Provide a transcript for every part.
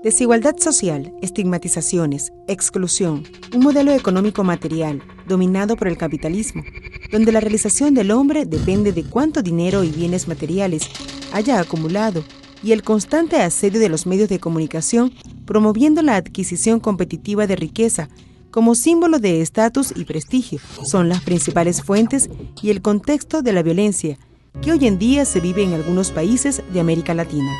Desigualdad social, estigmatizaciones, exclusión, un modelo económico material dominado por el capitalismo, donde la realización del hombre depende de cuánto dinero y bienes materiales haya acumulado, y el constante asedio de los medios de comunicación promoviendo la adquisición competitiva de riqueza como símbolo de estatus y prestigio, son las principales fuentes y el contexto de la violencia que hoy en día se vive en algunos países de América Latina.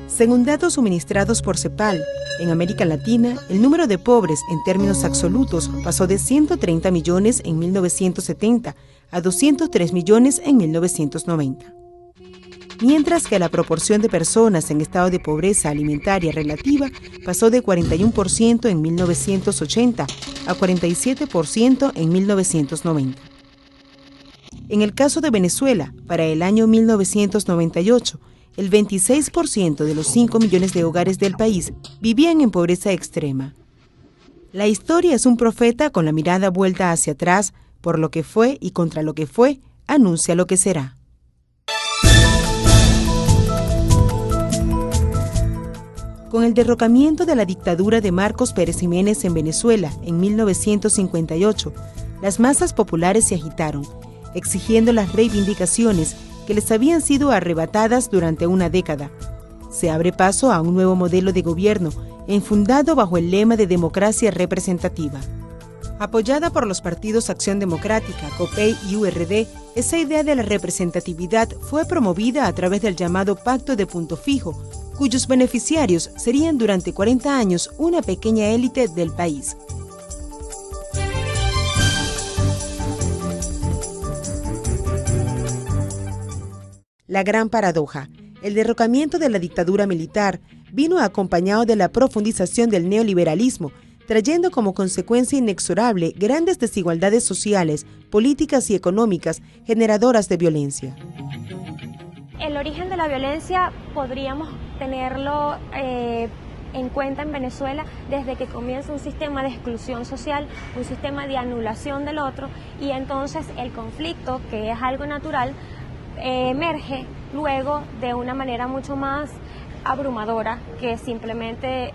Según datos suministrados por CEPAL, en América Latina, el número de pobres en términos absolutos pasó de 130 millones en 1970 a 203 millones en 1990. Mientras que la proporción de personas en estado de pobreza alimentaria relativa pasó de 41% en 1980 a 47% en 1990. En el caso de Venezuela, para el año 1998, el 26% de los 5 millones de hogares del país vivían en pobreza extrema. La historia es un profeta con la mirada vuelta hacia atrás, por lo que fue y contra lo que fue, anuncia lo que será. Con el derrocamiento de la dictadura de Marcos Pérez Jiménez en Venezuela en 1958, las masas populares se agitaron, exigiendo las reivindicaciones que les habían sido arrebatadas durante una década. Se abre paso a un nuevo modelo de gobierno, enfundado bajo el lema de democracia representativa. Apoyada por los partidos Acción Democrática, COPEI y URD, esa idea de la representatividad fue promovida a través del llamado Pacto de Punto Fijo, cuyos beneficiarios serían durante 40 años una pequeña élite del país. La gran paradoja, el derrocamiento de la dictadura militar vino acompañado de la profundización del neoliberalismo, trayendo como consecuencia inexorable grandes desigualdades sociales, políticas y económicas generadoras de violencia. El origen de la violencia podríamos tenerlo en cuenta en Venezuela desde que comienza un sistema de exclusión social, un sistema de anulación del otro, y entonces el conflicto, que es algo natural, emerge luego de una manera mucho más abrumadora que simplemente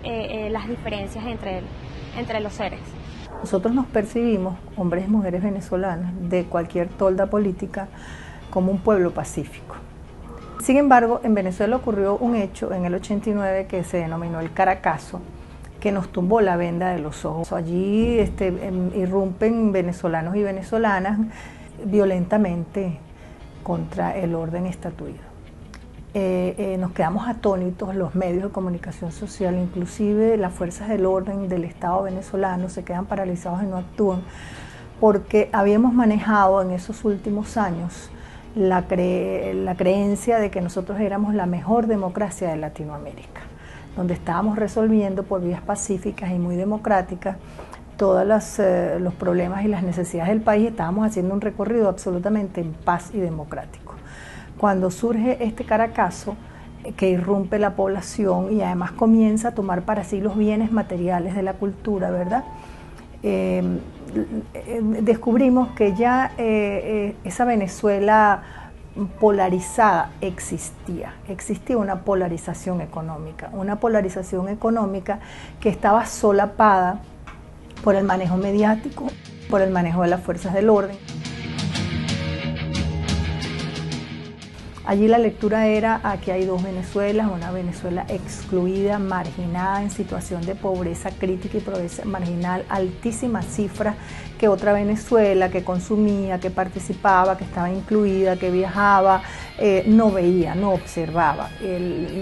las diferencias entre los seres. Nosotros nos percibimos, hombres y mujeres venezolanas, de cualquier tolda política, como un pueblo pacífico. Sin embargo, en Venezuela ocurrió un hecho en el 89 que se denominó el Caracazo, que nos tumbó la venda de los ojos. Allí irrumpen venezolanos y venezolanas violentamente contra el orden estatuido. Nos quedamos atónitos, los medios de comunicación social, inclusive las fuerzas del orden del Estado venezolano, se quedan paralizados y no actúan, porque habíamos manejado en esos últimos años la creencia de que nosotros éramos la mejor democracia de Latinoamérica, donde estábamos resolviendo por vías pacíficas y muy democráticas todos los problemas y las necesidades del país. Estábamos haciendo un recorrido absolutamente en paz y democrático. Cuando surge este Caracazo, que irrumpe la población y además comienza a tomar para sí los bienes materiales de la cultura, ¿verdad? Descubrimos que ya esa Venezuela polarizada existía una polarización económica que estaba solapada por el manejo mediático, por el manejo de las fuerzas del orden. Allí la lectura era: aquí hay dos Venezuelas, una Venezuela excluida, marginada, en situación de pobreza crítica y pobreza marginal, altísimas cifras, que otra Venezuela que consumía, que participaba, que estaba incluida, que viajaba, no veía, no observaba,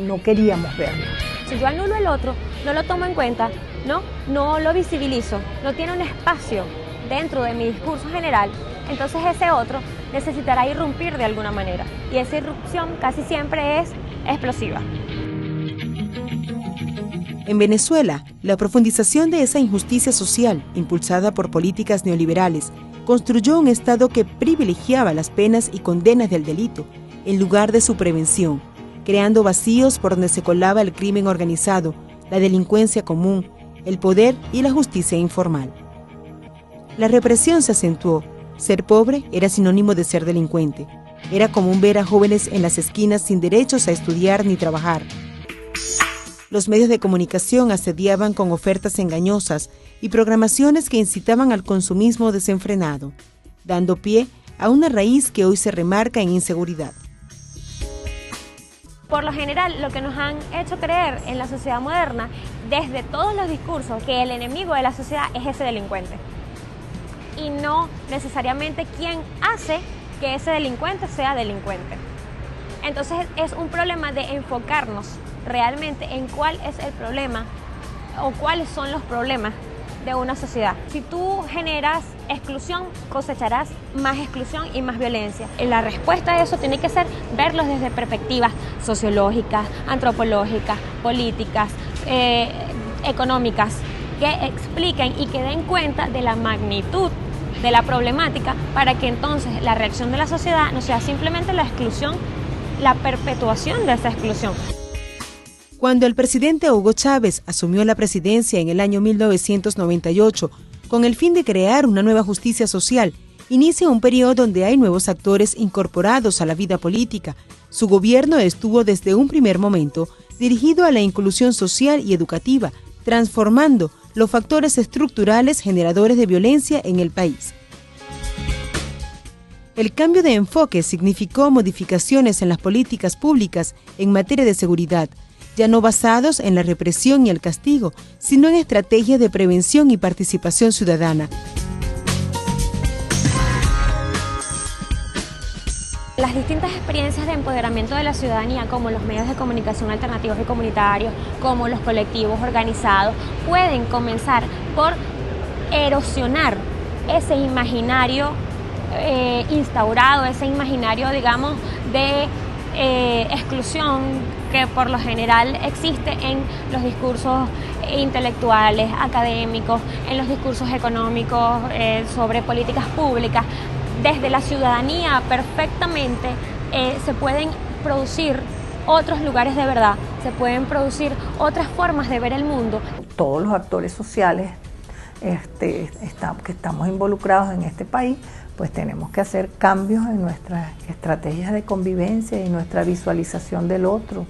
no queríamos verlo. Si yo anulo el otro, no lo tomo en cuenta, no lo visibilizo, no tiene un espacio dentro de mi discurso general, entonces ese otro necesitará irrumpir de alguna manera, y esa irrupción casi siempre es explosiva. En Venezuela, la profundización de esa injusticia social, impulsada por políticas neoliberales, construyó un Estado que privilegiaba las penas y condenas del delito, en lugar de su prevención, creando vacíos por donde se colaba el crimen organizado, la delincuencia común, el poder y la justicia informal. La represión se acentuó. Ser pobre era sinónimo de ser delincuente. Era común ver a jóvenes en las esquinas sin derechos a estudiar ni trabajar. Los medios de comunicación asediaban con ofertas engañosas y programaciones que incitaban al consumismo desenfrenado, dando pie a una raíz que hoy se remarca en inseguridad. Por lo general, lo que nos han hecho creer en la sociedad moderna, desde todos los discursos, que el enemigo de la sociedad es ese delincuente. Y no necesariamente quien hace que ese delincuente sea delincuente. Entonces es un problema de enfocarnos realmente en cuál es el problema o cuáles son los problemas de una sociedad. Si tú generas exclusión, cosecharás más exclusión y más violencia. La respuesta a eso tiene que ser verlos desde perspectivas sociológicas, antropológicas, políticas, económicas, que expliquen y que den cuenta de la magnitud de la problemática para que entonces la reacción de la sociedad no sea simplemente la exclusión, la perpetuación de esa exclusión. Cuando el presidente Hugo Chávez asumió la presidencia en el año 1998, con el fin de crear una nueva justicia social, inicia un periodo donde hay nuevos actores incorporados a la vida política. Su gobierno estuvo desde un primer momento dirigido a la inclusión social y educativa, transformando los factores estructurales generadores de violencia en el país. El cambio de enfoque significó modificaciones en las políticas públicas en materia de seguridad, ya no basados en la represión y el castigo, sino en estrategias de prevención y participación ciudadana. Las distintas experiencias de empoderamiento de la ciudadanía, como los medios de comunicación alternativos y comunitarios, como los colectivos organizados, pueden comenzar por erosionar ese imaginario instaurado, ese imaginario, digamos, de exclusión que por lo general existe en los discursos intelectuales, académicos, en los discursos económicos sobre políticas públicas. Desde la ciudadanía perfectamente se pueden producir otros lugares de verdad, se pueden producir otras formas de ver el mundo. Todos los actores sociales que estamos involucrados en este país, pues tenemos que hacer cambios en nuestras estrategias de convivencia y nuestra visualización del otro.